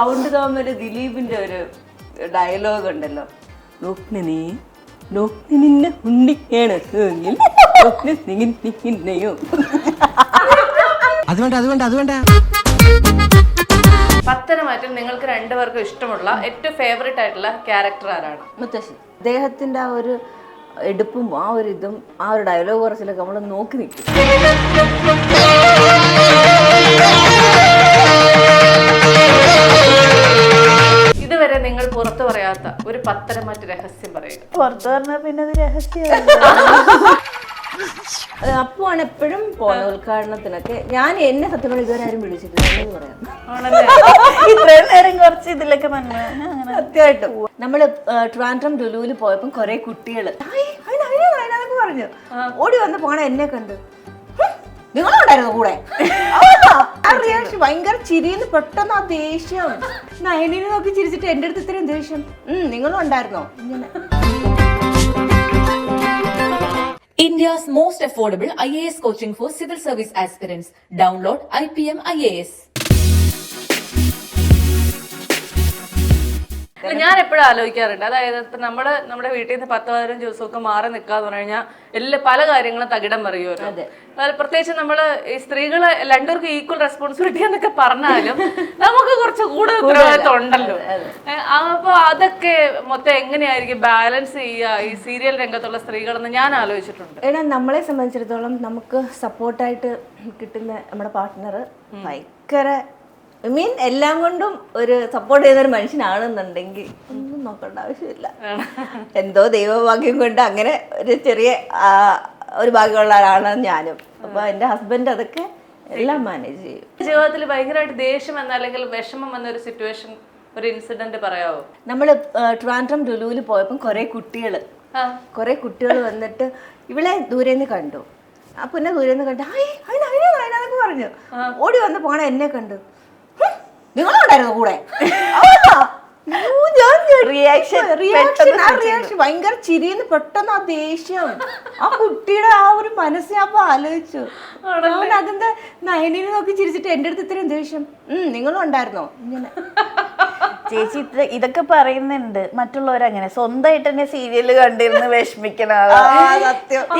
Sound തോമല് ദിലീപിന്റെ ഒരു dialogue ഉണ്ടല്ലോ, നോക്കിനെ നിന്നെ ഉണ്ണിയാണ് നിന്നെയോ. അത് വേണ്ട. പത്തനംതിട്ടയിൽ നിങ്ങൾക്ക് രണ്ടുപേർക്കും ഇഷ്ടമുള്ള ഏറ്റവും ഫേവറേറ്റ് ആയിട്ടുള്ള ക്യാരക്ടർ ആരാണ്? മുത്തശ്ശി. അദ്ദേഹത്തിന്റെ ആ ഒരു എടുപ്പും ആ ഒരു ഇതും ആ ഒരു ഡയലോഗ് കുറച്ചിലൊക്കെ നമ്മൾ നോക്കി നിൽക്കും. ഇതുവരെ നിങ്ങൾ പുറത്തു പറയാത്ത ഒരു പത്തനംതിട്ട രഹസ്യം പറയുക. പുറത്തു പറഞ്ഞാൽ പിന്നെ അത് രഹസ്യം. അപ്പുവാണ് എപ്പോഴും പോകുന്ന ഉദ്ഘാടനത്തിനൊക്കെ. എന്നെ സത്യം പറഞ്ഞാൽ ഇതുവരെ ആരും വിളിച്ചിട്ടില്ല പറയാം. ഇത്രയും നേരം കുറച്ച് ഇതിലൊക്കെ സത്യമായിട്ടും നമ്മള് ട്രിവാൻഡ്രം ലുലുവിൽ പോയപ്പോ കൊറേ കുട്ടികള് പറഞ്ഞു ഓടി വന്ന് പോണ എന്നെ കണ്ട്, നിങ്ങളുണ്ടായിരുന്നു കൂടെ. ആ റിയാക്ഷൻ ഭയങ്കര ചിരിന്ന് പെട്ടെന്ന് ആ ദേഷ്യം. നയനിനെ നോക്കി ചിരിച്ചിട്ട് എന്റെ അടുത്ത് ഇത്രയും ദേഷ്യം. നിങ്ങളും ഉണ്ടായിരുന്നോ? ഇങ്ങനെ India's most affordable IAS coaching for civil service aspirants. Download IPM IAS. ഞാൻ എപ്പോഴും ആലോചിക്കാറുണ്ട്, അതായത് ഇപ്പൊ നമ്മുടെ വീട്ടിൽ നിന്ന് 10-15 ദിവസമൊക്കെ മാറി നിൽക്കാന്ന് പറഞ്ഞു കഴിഞ്ഞാൽ പല കാര്യങ്ങളും തകിടം പറയുമല്ലോ. പ്രത്യേകിച്ച് നമ്മള് ഈ സ്ത്രീകള് രണ്ടുപേർക്കും ഈക്വൽ റെസ്പോൺസിബിലിറ്റി എന്നൊക്കെ പറഞ്ഞാലും നമുക്ക് കുറച്ച് കൂടുതൽ ഉത്തരവാദിത്വം ഉണ്ടല്ലോ. അപ്പൊ അതൊക്കെ മൊത്തം എങ്ങനെയായിരിക്കും ബാലൻസ് ചെയ്യുക ഈ സീരിയൽ രംഗത്തുള്ള സ്ത്രീകളെന്ന് ഞാൻ ആലോചിച്ചിട്ടുണ്ട്. എടാ, നമ്മളെ സംബന്ധിച്ചിടത്തോളം നമുക്ക് സപ്പോർട്ടായിട്ട് കിട്ടുന്ന നമ്മുടെ പാർട്ട്ണർ ഭയങ്കര എല്ലാം കൊണ്ടും ഒരു സപ്പോർട്ട് ചെയ്യുന്ന ഒരു മനുഷ്യനാണെന്നുണ്ടെങ്കിൽ ഒന്നും നോക്കേണ്ട ആവശ്യമില്ല. എന്തോ ദൈവഭാഗ്യം കൊണ്ട് അങ്ങനെ ഒരു ചെറിയ ഒരു ഭാഗ്യമുള്ള ആളാണ് ഞാനും. അപ്പൊ എന്റെ ഹസ്ബൻഡ് അതൊക്കെ എല്ലാം മാനേജ് ചെയ്യും. ജീവിതത്തിൽ ഭയങ്കരമായിട്ട് ദേഷ്യം അല്ലെങ്കിൽ വിഷമം വന്ന ഒരു സിറ്റുവേഷൻ, ഒരു ഇൻസിഡന്റ് പറയാവോ? നമ്മള് ട്രിവാൻഡ്രം ലുലുവിൽ പോയപ്പോ കൊറേ കുട്ടികൾ വന്നിട്ട് ഇവളെ ദൂരേന്ന് കണ്ടു. അപ്പൊ എന്നെ ദൂരേന്ന് കണ്ടു അതിനൊക്കെ പറഞ്ഞു ഓടി വന്ന് പോണ എന്നെ കണ്ടു, നിങ്ങളുണ്ടായിരുന്നു കൂടെ. റിയാക്ഷൻ ഭയങ്കര ചിരിന്ന് പെട്ടെന്ന് ആ ദേഷ്യം ആ കുട്ടിയുടെ ആ ഒരു മനസ്സിനെ അപ്പൊ ആലോചിച്ചു. അതെന്താ നയനിനെ നോക്കി ചിരിച്ചിട്ട് എന്റെ അടുത്ത് ഇത്രയും ദേഷ്യം, നിങ്ങളും ഉണ്ടായിരുന്നോ? ഇങ്ങനെ ചേച്ചി ഇതൊക്കെ പറയുന്നുണ്ട്. മറ്റുള്ളവരങ്ങനെ സ്വന്തമായിട്ട് തന്നെ സീരിയല് കണ്ടിരുന്ന് വിഷമിക്കണ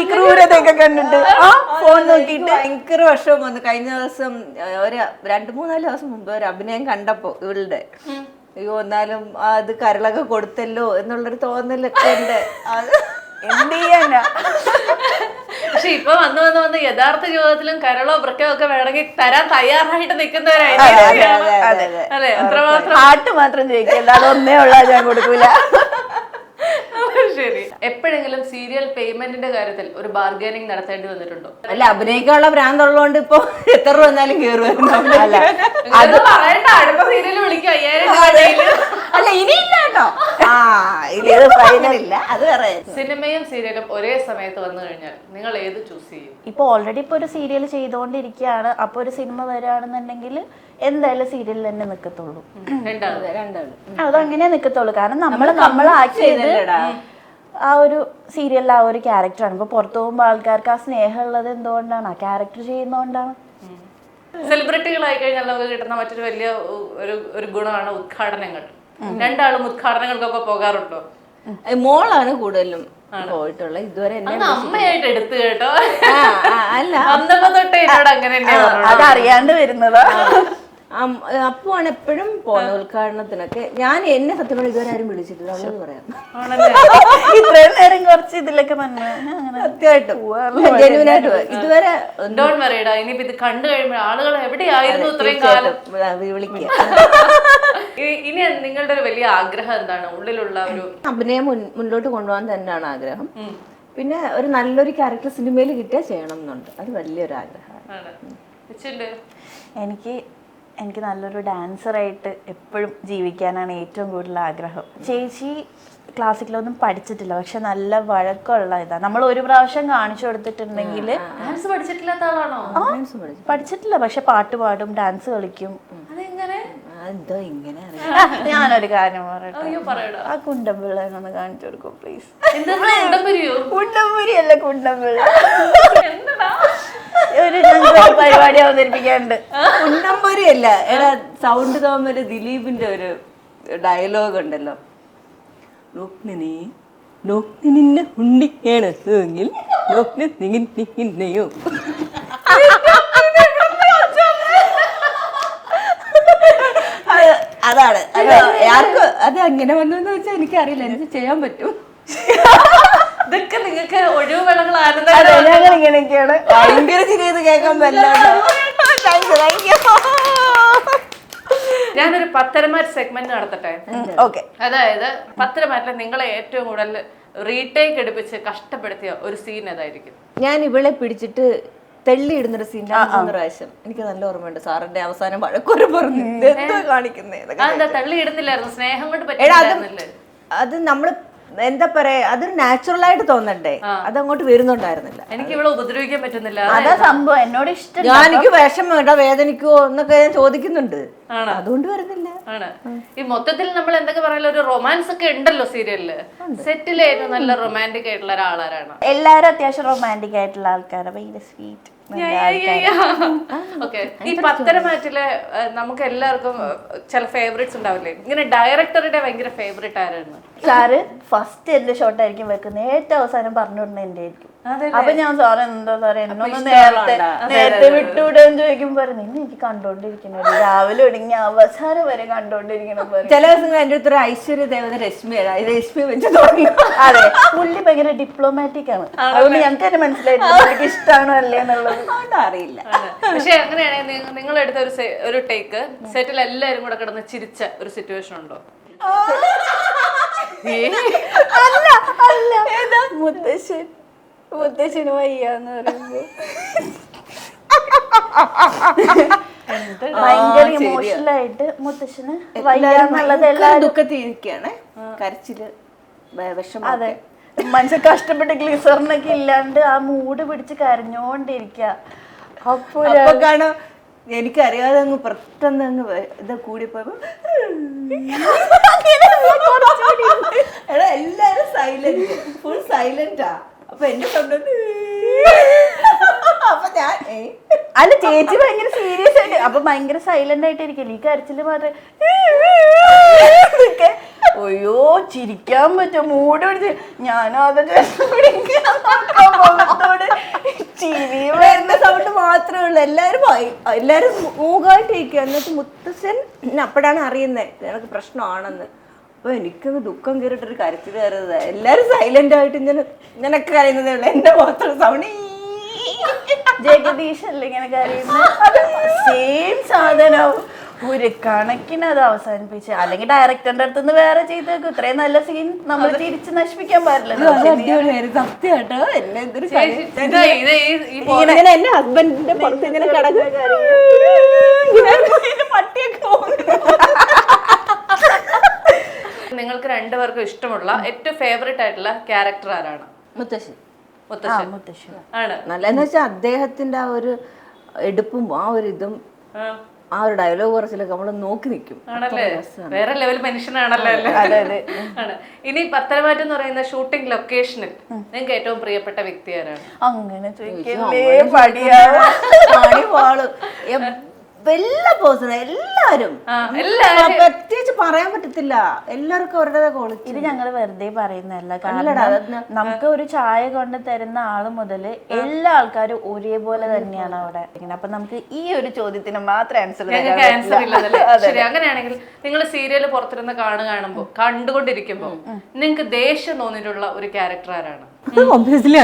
ഈ ക്രൂരതയൊക്കെ കണ്ടിട്ട് ഫോൺ നോക്കിയിട്ട് ഭയങ്കര വിഷമം വന്നു. കഴിഞ്ഞ ദിവസം ഒരു 2-3-4 ദിവസം മുമ്പ് ഒരു അഭിനയം കണ്ടപ്പോ ഇവളുടെ, അയ്യോ എന്നാലും അത് കരളൊക്കെ കൊടുത്തല്ലോ എന്നുള്ളൊരു തോന്നലൊക്കെ ഉണ്ട്. എന്ത് ചെയ്യാനാ? പക്ഷെ ഇപ്പൊ വന്ന് യഥാർത്ഥ ജീവിതത്തിലും കരളോ വൃക്കയോ ഒക്കെ വേണമെങ്കിൽ തരാൻ തയ്യാറായിട്ട് നിൽക്കുന്നവരായിരിക്കും. അല്ലെ, അത്രമാത്രം പാട്ട് മാത്രം ചോദിക്കല്ല, അതൊന്നേ ഉള്ള ഞാൻ കൊടുക്കൂല. ശരി. എപ്പോഴെങ്കിലും സീരിയൽ പേയ്മെന്റിന്റെ കാര്യത്തിൽ ഒരു ബാർഗൈനിങ് നടത്തേണ്ടി വന്നിട്ടുണ്ടോ? അല്ല, അഭിനയിക്കാനുള്ള ഭ്രാന്തുള്ളതുകൊണ്ട് ഇപ്പൊ എത്ര രൂപ വന്നാലും കേറുമായിരുന്നു. അത് പറയണ്ട, അടുത്ത സീരിയൽ വിളിക്കും 5000 അല്ല ഇനിയില്ല കേട്ടോ. ഫൈനലില്ല, അത് പറയാം. സിനിമയും സീരിയലും ഒരേ സമയത്ത് വന്നു കഴിഞ്ഞാൽ നിങ്ങൾ ഏത് ചൂസ് ചെയ്യും? ഇപ്പൊ ഓൾറെഡി ഇപ്പൊ ഒരു സീരിയൽ ചെയ്തോണ്ടിരിക്കുകയാണ്. അപ്പൊ ഒരു സിനിമ വരികയാണെന്നുണ്ടെങ്കിൽ എന്തായാലും സീരിയലിൽ തന്നെ നിക്കത്തുള്ളൂ. അതങ്ങനെ നിക്കത്തുള്ളൂ. കാരണം നമ്മൾ ആക്ട് ചെയ്ത് ആ ഒരു സീരിയലിൽ ആ ഒരു ക്യാരക്ടറാണ്. ഇപ്പൊ പുറത്തു പോകുമ്പോ ആൾക്കാർക്ക് ആ സ്നേഹം ഉള്ളത് എന്തുകൊണ്ടാണ്? ആ ക്യാരക്ടർ ചെയ്യുന്നതുകൊണ്ടാണ്. സെലിബ്രിറ്റികളായി കഴിഞ്ഞാൽ നമുക്ക് കിട്ടുന്ന മറ്റൊരു വലിയ ഒരു ഗുണമാണ് ഉദ്ഘാടനങ്ങൾ. രണ്ടാളും ഉദ്ഘാടനങ്ങൾക്കൊക്കെ പോകാറുണ്ടോ? മോളാണ് കൂടുതലും പോയിട്ടുള്ളത്. ഇതുവരെ അമ്മയായിട്ട് എടുത്തു കേട്ടോ. അല്ല, അന്നപ്പോ തൊട്ടേ എന്നോട് അങ്ങനെ അതറിയാണ്ട് വരുന്നതാ. അപ്പുവാണ് എപ്പോഴും പോകുന്ന ഉദ്ഘാടനത്തിനൊക്കെ. എന്നെ സത്യം പറഞ്ഞാൽ ഇതുവരെ ആരും വിളിച്ചിട്ടില്ല പറയാം. ഇത്രയും നേരം കുറച്ച് ഇതിലൊക്കെ സത്യമായിട്ടും ജെന്യുവനായിട്ട് ഇതുവരെ ഇനിയിപ്പോ ഇത് കണ്ടു കഴിയുമ്പോൾ ആളുകൾ എവിടെയായിരുന്നു ഇത്രയും കാലം വിളിക്കുക. ഇനി നിങ്ങളുടെ ഒരു വലിയ ആഗ്രഹം എന്താണ്? ഉള്ളിലുള്ള ഒരു അഭിനയം മുന്നോട്ട് കൊണ്ടുപോകാൻ തന്നെയാണ് ആഗ്രഹം. പിന്നെ ഒരു നല്ലൊരു ക്യാരക്ടർ സിനിമയിൽ കിട്ടിയാൽ ചെയ്യണം എന്നുണ്ട്. അത് വലിയൊരു ആഗ്രഹമാണ്. എനിക്ക് നല്ലൊരു ഡാൻസറായിട്ട് എപ്പോഴും ജീവിക്കാനാണ് ഏറ്റവും കൂടുതൽ ആഗ്രഹം. ചേച്ചി ക്ലാസിക്കലൊന്നും പഠിച്ചിട്ടില്ല, പക്ഷെ നല്ല വഴക്കമുള്ള ഇതാണ്. നമ്മൾ ഒരു പ്രാവശ്യം കാണിച്ചു കൊടുത്തിട്ടുണ്ടെങ്കിൽ ഡാൻസ് പഠിച്ചിട്ടില്ലാത്ത ആളാണോ? പഠിച്ചിട്ടില്ല, പക്ഷെ പാട്ട് പാടും, ഡാൻസ് കളിക്കും. എന്തോ ഇങ്ങനെ ഞാനൊരു കാര്യം പറയട്ടെ, ആ കുണ്ടമ്പിള്ള ഒന്ന് കാണിച്ചു കൊടുക്കും പ്ലീസ്. കുണ്ടമ്പുരി അല്ല, കുണ്ടമ്പിള്ള ഒരു ഞങ്ങൾക്ക് പരിപാടി അവതരിപ്പിക്കാനുണ്ട്. ഉണ്ണമ്പൊരി അല്ല എടാ, സൗണ്ട് തോമല് ദിലീപിന്റെ ഒരു ഡയലോഗ് ഉണ്ടല്ലോ, നോക്കിനി നിന്നെ ഉണ്ണിയാണ് എങ്കിൽ നോക്കിനി നിന്നെയോ. അതാണ് ആർക്ക് അത് അങ്ങനെ വന്നെന്ന് വെച്ചാൽ എനിക്കറിയില്ല, എനിക്ക് ചെയ്യാൻ പറ്റും. ഇതൊക്കെ നിങ്ങൾക്ക് ഒഴിവ് വെള്ളങ്ങൾ ആനന്ദ ഞങ്ങൾ ഇങ്ങനെയൊക്കെയാണ്. ഭയങ്കര ചിരിയത് കേൾക്കാൻ പറ്റില്ല. ഞാനൊരു പത്തരമാറ്റ് സെഗ്മെന്റ് നടത്തട്ടെ. ഓക്കെ. അതായത് പത്തരമാറ്റിൽ നിങ്ങളെ ഏറ്റവും കൂടുതൽ റീടേക്ക് എടുപ്പിച്ച് കഷ്ടപ്പെടുത്തിയ ഒരു സീൻ ഏതായിരിക്കും? ഞാൻ ഇവളെ പിടിച്ചിട്ട് തെള്ളിയിടുന്നൊരു സീൻ 2-3 പ്രാവശ്യം എനിക്ക് നല്ല ഓർമ്മയുണ്ട്. സാറിന്റെ അവസാനം വഴക്കൊരു പറഞ്ഞു, എന്തോ കാണിക്കുന്നേ. അതെന്താ തള്ളി ഇടുന്നില്ലായിരുന്നു? സ്നേഹം കൊണ്ട് പറ്റില്ലായിരുന്നില്ലേ? അത് നമ്മള് എന്താ പറയാ, അതൊരു നാച്ചുറൽ ആയിട്ട് തോന്നണ്ടേ, അതങ്ങോട്ട് വരുന്നുണ്ടായിരുന്നില്ല. എനിക്ക് ഇവിടെ ഉപദ്രവിക്കാൻ പറ്റുന്നില്ല, അതാ സംഭവം. എന്നോട് ഇഷ്ടം. എനിക്ക് വിഷമം വേണ്ട, വേദനിക്കോ എന്നൊക്കെ ഞാൻ ചോദിക്കുന്നുണ്ട്, അതുകൊണ്ട് വരുന്നില്ല. ആണ് ഈ മൊത്തത്തിൽ നമ്മൾ എന്തൊക്കെ പറയല്ലോ, ഒരു റൊമാൻസ് ഒക്കെ ഉണ്ടല്ലോ സീരിയലില്. സെറ്റിലെ ഏറ്റവും നല്ല റൊമാൻറ്റിക് ആയിട്ടുള്ള ഒരാളാരാണ്? എല്ലാരും അത്യാവശ്യം റൊമാൻറ്റിക് ആയിട്ടുള്ള ആൾക്കാരാണ്, ഭയങ്കര സ്വീറ്റ്. ഓക്കെ. ഈ പത്തരമാറ്റിലെ നമുക്ക് എല്ലാവർക്കും ചില ഫേവറേറ്റ്സ് ഉണ്ടാവില്ലേ? ഇങ്ങനെ ഡയറക്ടറുടെ ഭയങ്കര ഫേവറേറ്റ് ആരാണ്? സാറ് ഫസ്റ്റ് എന്റെ ഷോട്ടായിരിക്കും വെക്കുന്നത്, ഏറ്റവും അവസാനം പറഞ്ഞു വിടുന്നത് എന്റെ ആയിരിക്കും. അപ്പൊ ഞാൻ സാറ് എന്താ സാറേ എന്നൊന്ന് നേരത്തെ വിട്ടുവിടുകയെന്ന് ചോദിക്കുമ്പോ നിന്നെ എനിക്ക് കണ്ടോണ്ടിരിക്കണത്, രാവിലെ ഒടുങ്ങി അവസാനം വരെ കണ്ടോണ്ടിരിക്കണം. ചില ദിവസങ്ങൾ എന്റെ അടുത്തൊരു ഐശ്വര്യ ദേവത രശ്മി വെച്ച് തുടങ്ങി. അതെ, പുള്ളി ഭയങ്കര ഡിപ്ലോമാറ്റിക് ആണ്, അതുകൊണ്ട് ഞങ്ങൾക്ക് തന്നെ മനസ്സിലായിട്ടില്ല എനിക്ക് ഇഷ്ടമാണോ അല്ലേ എന്നുള്ളത്. അറിയില്ല. പക്ഷെ അങ്ങനെയാണെങ്കിൽ നിങ്ങൾ എടുത്ത ഒരു ടേക്ക് സെറ്റിൽ എല്ലാരും കൂടെ കിടന്ന് ചിരിച്ച ഒരു സിറ്റുവേഷൻ ഉണ്ടോ? അല്ല അല്ല, മുത്തശ്ശന് വയ്യാന്ന് പറയുമ്പോ ഭയങ്കര ഇമോഷണൽ ആയിട്ട് മുത്തശ്ശന് വയ്യാന്നുള്ളത് എല്ലാരും ദുഃഖത്തിരിക്കാണ്, കരച്ചില് വിഷമം. അതെ, മനസ്സിൽ കഷ്ടപ്പെട്ട് ഗ്ലിസറിനൊക്കെ ഇല്ലാണ്ട് ആ മൂട് പിടിച്ച് കരഞ്ഞോണ്ടിരിക്ക. അപ്പൊ കാണാം എനിക്കറിയാതെ അങ്ങ് പെട്ടെന്ന് അങ്ങ് ഇത് കൂടിപ്പോയപ്പോ എടാ എല്ലാരും സൈലന്റ്, ഫുൾ സൈലന്റാ. അപ്പൊ എന്റെ തൊണ്ടോട്ട് അപ്പൊ ഞാൻ അല്ല, ചേച്ചി ഭയങ്കര സീരിയസ് ആയിട്ട്, അപ്പൊ ഭയങ്കര സൈലന്റ് ആയിട്ട് ഇരിക്കല്ലേ, ഈ കരച്ചില് മാത്രമേ. അയ്യോ ചിരിക്കാൻ പറ്റും, മൂട് പിടിച്ച് ഞാനും അതൊക്കെ ചിരി വരുന്ന സൗണ്ട് മാത്രമേ ഉള്ളൂ. എല്ലാരും മൂകായിട്ടിരിക്കുക. എന്നിട്ട് മുത്തശ്ശൻ അപ്പോഴാണ് അറിയുന്നത് എനിക്ക് പ്രശ്നമാണെന്ന്. അപ്പൊ എനിക്കങ്ങ് ദുഃഖം കയറിയിട്ടൊരു കരച്ചിൽ കയറുന്നത്. എല്ലാരും സൈലന്റ് ആയിട്ട് ഇങ്ങനൊക്കെ കരയുന്നതേ ഉള്ളു, എന്റെ മാത്രം സൗണ്ട്. ജഗദീഷല്ലേ ഇങ്ങനെ കരയുന്നത്, സെയിം സാധനം. ഒരു കണക്കിന് അത് അവസാനിപ്പിച്ച്, അല്ലെങ്കിൽ ഡയറക്ടറിന്റെ അടുത്തുനിന്ന് വേറെ ചെയ്തേക്കും. ഇത്രയും നല്ല സീൻ നമ്മൾ തിരിച്ച് നശിപ്പിക്കാൻ പാടില്ല. സത്യമായിട്ടോ എന്നെ എന്തൊരു എന്റെ ഹസ്ബൻഡിന്റെ പുറത്ത് ഇങ്ങനെ പട്ടിയൊക്കെ നിങ്ങൾക്ക് രണ്ടുപേർക്കും ഇഷ്ടമുള്ള ഏറ്റവും ഫേവറേറ്റ് ആയിട്ടുള്ള ക്യാരക്ടർ ആരാണ്? മുത്തശ്ശി. മുത്തശ്ശി ആണ് നല്ലതെന്ന് വെച്ചാൽ അദ്ദേഹത്തിന്റെ ആ ഒരു എടുപ്പും ആ ഒരു ഇതും ആ ഒരു ഡയലോഗ് കുറച്ചിലൊക്കെ നമ്മള് നോക്കി നിൽക്കും. ആണല്ലേ, വേറെ ലെവൽ മനുഷ്യനാണല്ലോ അല്ലേ? ആണ്. ഇനി പത്തരമാറ്റ് എന്ന് പറയുന്ന ഷൂട്ടിംഗ് ലൊക്കേഷനിൽ നിങ്ങൾക്ക് ഏറ്റവും പ്രിയപ്പെട്ട വ്യക്തി ആരാണ്? അങ്ങനെ ചോദിക്കല്ലേ, പടിയാള് എല്ലാ പേഴ്സണും എല്ലാരും പ്രത്യേകിച്ച് പറയാൻ പറ്റത്തില്ല, എല്ലാവർക്കും അവരുടെ ക്വാളിറ്റി. ഇത് ഞങ്ങള് വെറുതെ പറയുന്നതല്ല, കാരണം നമുക്ക് ഒരു ചായ കൊണ്ട് തരുന്ന ആള് മുതല് എല്ലാ ആൾക്കാരും ഒരേപോലെ തന്നെയാണ് അവിടെ. അപ്പൊ നമുക്ക് ഈ ഒരു ചോദ്യത്തിന് മാത്രം ആൻസർ ശരി. അങ്ങനെയാണെങ്കിൽ നിങ്ങൾ സീരിയല് പുറത്തിരുന്ന് കണ്ടുകൊണ്ടിരിക്കുമ്പോ നിങ്ങൾക്ക് ദേഷ്യം തോന്നിയിട്ടുള്ള ഒരു ക്യാരക്ടർ ആരാണ്? ഒബ്വിയസ്ലി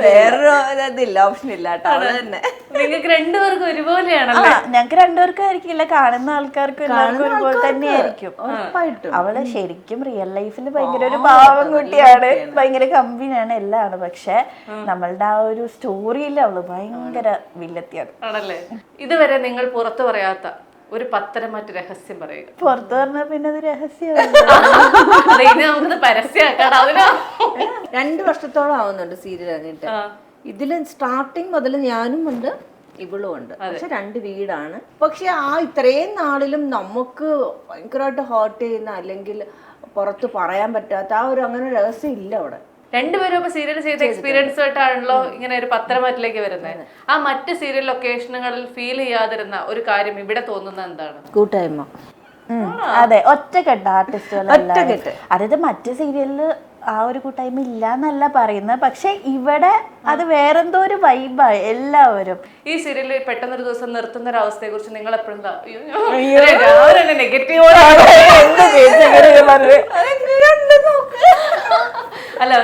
വേറൊരു ഇതില്ല, ഓപ്ഷൻ ഇല്ല കേട്ടോ. അത് തന്നെ നിങ്ങൾക്ക് രണ്ടുപേർക്കും ഒരുപോലെയാണല്ലോ. ഞങ്ങക്ക് രണ്ടുപേർക്കും ആയിരിക്കില്ല, കാണുന്ന ആൾക്കാർക്ക് ഒരുപോലെ തന്നെ ആയിരിക്കും. അവള് ശരിക്കും റിയൽ ലൈഫിൽ ഭയങ്കര ഒരു പാവം കുട്ടിയാണ്, ഭയങ്കര കമ്പനിയാണ് എല്ലാമാണ്. പക്ഷെ നമ്മളുടെ ആ ഒരു സ്റ്റോറിയിൽ അവള് ഭയങ്കര വില്ലത്തിയാണ്. ആണല്ലേ? ഇതുവരെ നിങ്ങൾ പുറത്തു പറയാത്ത ഒരു പത്തരമാറ്റ് രഹസ്യം പറയുക. പുറത്ത് പറഞ്ഞാ പിന്നെ അത് രഹസ്യമാണ്, നമുക്കത് പരസ്യമാക്കാം. 2 വർഷത്തോളം ആവുന്നുണ്ട് സീരിയൽ കഴിഞ്ഞിട്ട്. ഇതില് സ്റ്റാർട്ടിങ് മുതൽ ഞാനും ഉണ്ട് ഇവളും ഉണ്ട്, പക്ഷെ 2 വീടാണ്. പക്ഷെ ആ ഇത്രയും നാളിലും നമുക്ക് ഭയങ്കരമായിട്ട് ഹേർട്ട് ചെയ്യുന്ന അല്ലെങ്കിൽ പുറത്ത് പറയാൻ പറ്റാത്ത ആ ഒരു അങ്ങനെ രഹസ്യം ഇല്ല അവിടെ. രണ്ടുപേരും ഇപ്പൊ സീരിയൽ ചെയ്ത എക്സ്പീരിയൻസ് ആയിട്ടാണല്ലോ ഇങ്ങനെ ഒരു പത്തരമാറ്റിലേക്ക് വരുന്നത്. ആ മറ്റ് സീരിയൽ ലൊക്കേഷനുകളിൽ ഫീൽ ചെയ്യാതിരുന്ന ഒരു കാര്യം ഇവിടെ തോന്നുന്നത് എന്താണ്? കൂട്ടായ്മ. അതെ, ഒറ്റക്കെട്ട് ആർട്ടിസ്റ്റുകൾ, അതായത് മറ്റു സീരിയലില് ആ ഒരു കൂട്ടായ്മ ഇല്ല എന്നല്ല പറയുന്നത്, പക്ഷെ ഇവിടെ അത് വേറെന്തോ ഒരു വൈബായി എല്ലാവരും. ഈ സീരിയലിൽ പെട്ടെന്നൊരു ദിവസം നിർത്തുന്ന ഒരു അവസ്ഥയെ കുറിച്ച് നിങ്ങൾ എപ്പോഴും അല്ല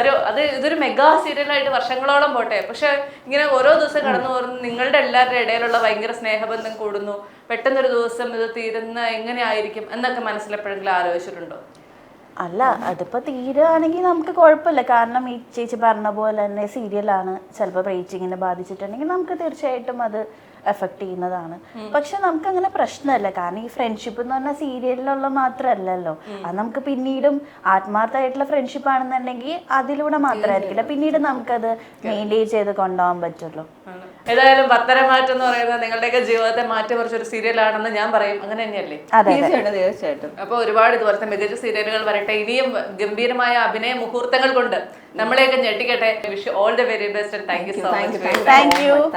ഇതൊരു മെഗാ സീരിയലായിട്ട് വർഷങ്ങളോളം പോട്ടെ, പക്ഷെ ഇങ്ങനെ ഓരോ ദിവസം കടന്നു പോകുന്നു, നിങ്ങളുടെ എല്ലാവരുടെ ഇടയിലുള്ള ഭയങ്കര സ്നേഹബന്ധം കൂടുന്നു, പെട്ടെന്നൊരു ദിവസം ഇത് തീരുന്ന എങ്ങനെയായിരിക്കും എന്നൊക്കെ മനസ്സിലെപ്പോഴെങ്കിലും ആലോചിച്ചിട്ടുണ്ടോ? അല്ല, അതിപ്പോ തീരുകയാണെങ്കിൽ നമുക്ക് കുഴപ്പമില്ല. കാരണം ഈ ചേച്ചി പറഞ്ഞ പോലെ തന്നെ സീരിയലാണ്, ചിലപ്പോൾ റേറ്റിങ്ങിനെ ബാധിച്ചിട്ടുണ്ടെങ്കിൽ നമുക്ക് തീർച്ചയായിട്ടും അത് എഫക്ട് ചെയ്യുന്നതാണ്. പക്ഷെ നമുക്ക് അങ്ങനെ പ്രശ്നമല്ല, കാരണം ഈ ഫ്രണ്ട്ഷിപ്പ് എന്ന് പറഞ്ഞാൽ സീരിയലിലുള്ള മാത്രമല്ലല്ലോ, അത് നമുക്ക് പിന്നീടും ആത്മാർത്ഥമായിട്ടുള്ള ഫ്രണ്ട്ഷിപ്പ് ആണെന്നുണ്ടെങ്കിൽ അതിലൂടെ മാത്രമായിരിക്കില്ല, പിന്നീട് നമുക്കത് മെയിൻറ്റെയിൻ ചെയ്ത് കൊണ്ടുപോകാൻ പറ്റുള്ളൂ. ഏതായാലും പത്തരമാറ്റം എന്ന് പറയുന്നത് നിങ്ങളുടെയൊക്കെ ജീവിതത്തെ മാറ്റിമറിച്ച ഒരു സീരിയലാണെന്ന് ഞാൻ പറയും. അങ്ങനെ തന്നെയല്ലേ? തീർച്ചയായിട്ടും. അപ്പൊ ഒരുപാട് ഇതുപോലത്തെ മികച്ച സീരിയലുകൾ വരട്ടെ, ഇനിയും ഗംഭീരമായ അഭിനയ മുഹൂർത്തങ്ങൾ കൊണ്ട് നമ്മളെയൊക്കെ ഞെട്ടിക്കട്ടെ. Wish all the very best and thank you so much.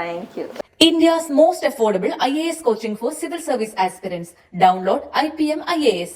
Thank you. India's most affordable IAS coaching for civil service aspirants. Download IPM IAS.